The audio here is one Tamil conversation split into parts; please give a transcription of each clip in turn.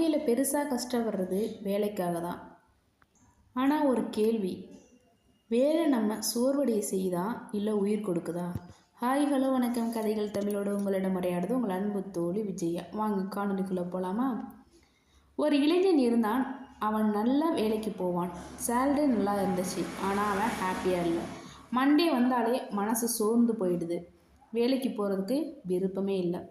வாழ்க்கையில் பெருசாக கஷ்டப்படுறது வேலைக்காக தான். ஆனால் ஒரு கேள்வி, வேலை நம்ம சோர்வடைய செய்யுதா இல்லை உயிர் கொடுக்குதா? ஹாய் ஹலோ வணக்கம், கதைகள் தமிழோடு உங்களிடம் உரையாடுது உங்கள் அன்பு தோழி விஜயா. வாங்க காணொலிக்குள்ளே போகலாமா? ஒரு இளைஞன் இருந்தான். அவன் நல்லா வேலைக்கு போவான். சேலரி நல்லா இருந்துச்சு. ஆனால் அவன் ஹாப்பியாக இல்லை. மண்டே வந்தாலே மனசு சோர்ந்து போயிடுது. வேலைக்கு போகிறதுக்கு விருப்பமே இல்லை.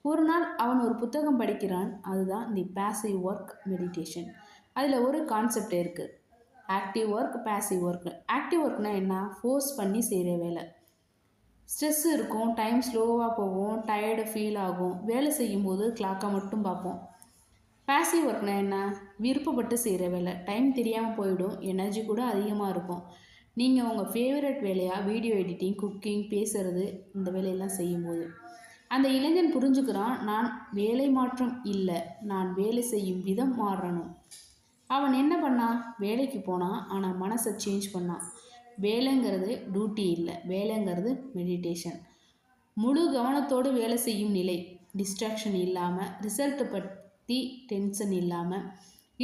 ஒரு நாள் அவன் ஒரு புத்தகம் படிக்கிறான். அதுதான் தி பேசிவ் ஒர்க் மெடிடேஷன். அதில் ஒரு கான்செப்ட் இருக்குது, active work, passive work. Active ஒர்க்னால் என்ன? ஃபோர்ஸ் பண்ணி செய்கிற வேலை. ஸ்ட்ரெஸ் இருக்கும், டைம் ஸ்லோவாக போகும், டயர்டு ஃபீல் ஆகும். வேலை செய்யும்போது கிளாக்கை மட்டும் பார்ப்போம். பேசிவ் ஒர்க்னால் என்ன? விருப்பப்பட்டு செய்கிற வேலை. டைம் தெரியாமல் போயிடும், எனர்ஜி கூட அதிகமாக இருக்கும். நீங்கள் உங்கள் ஃபேவரட் வேலையாக வீடியோ எடிட்டிங், குக்கிங், பேசுகிறது, இந்த வேலையெல்லாம் செய்யும்போது அந்த இளைஞன் புரிஞ்சுக்கிறான், நான் வேலை மாற்றம் இல்லை, நான் வேலை செய்யும் விதம் மாறணும். அவன் என்ன பண்ணான்? வேலைக்கு போனான். ஆனால் மனசை சேஞ்ச் பண்ணான். வேலைங்கிறது டியூட்டி இல்லை, வேலைங்கிறது மெடிடேஷன். முழு கவனத்தோடு வேலை செய்யும் நிலை, டிஸ்ட்ராக்ஷன் இல்லாமல், ரிசல்ட்டை பற்றி டென்ஷன் இல்லாமல்.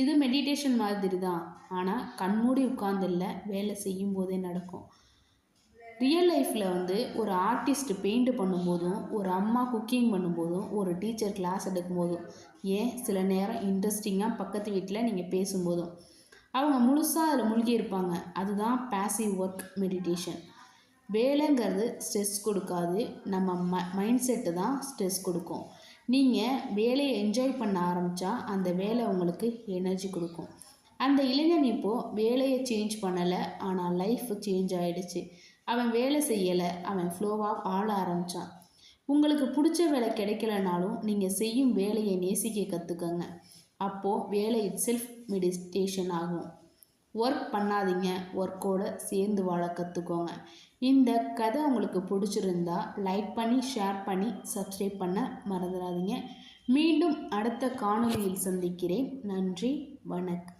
இது மெடிடேஷன் மாதிரி தான். ஆனால் கண்மூடி உட்கார்ந்தில்ல, வேலை செய்யும் போதே நடக்கும். ரியல் லைஃப்பில் ஒரு ஆர்டிஸ்ட் பெயிண்ட் பண்ணும்போதும், ஒரு அம்மா குக்கிங் பண்ணும்போதும், ஒரு டீச்சர் கிளாஸ் எடுக்கும்போதும், ஏன் சில நேரம் இன்ட்ரெஸ்டிங்காக பக்கத்து வீட்டில் நீங்கள் பேசும்போதும் அவங்க முழுசாக அதில் மூழ்கி இருப்பாங்க. அதுதான் பேசிவ் ஒர்க் மெடிடேஷன். வேலைங்கிறது ஸ்ட்ரெஸ் கொடுக்காது, நம்ம மைண்ட் செட்டு தான் ஸ்ட்ரெஸ் கொடுக்கும். நீங்கள் வேலையை என்ஜாய் பண்ண ஆரம்பித்தா அந்த வேலை உங்களுக்கு எனர்ஜி கொடுக்கும். அந்த இளைஞன் இப்போது வேலையை சேஞ்ச் பண்ணலை, ஆனால் லைஃப் சேஞ்ச் ஆகிடுச்சு. அவன் வேலை செய்யலை, அவன் ஃப்ளோவாக ஆள ஆரம்பித்தான். உங்களுக்கு பிடிச்ச வேலை கிடைக்கலனாலும் நீங்கள் செய்யும் வேலையை நேசிக்க கற்றுக்கங்க. அப்போது வேலை இட்செல்ஃப் மெடிடேஷன் ஆகும். ஒர்க் பண்ணாதீங்க, ஒர்க்கோடு சேர்ந்து வாழ கற்றுக்கோங்க. இந்த கதை உங்களுக்கு பிடிச்சிருந்தா லைக் பண்ணி, ஷேர் பண்ணி, சப்ஸ்கிரைப் பண்ண மறந்துடாதீங்க. மீண்டும் அடுத்த காணொலியில் சந்திக்கிறேன். நன்றி, வணக்கம்.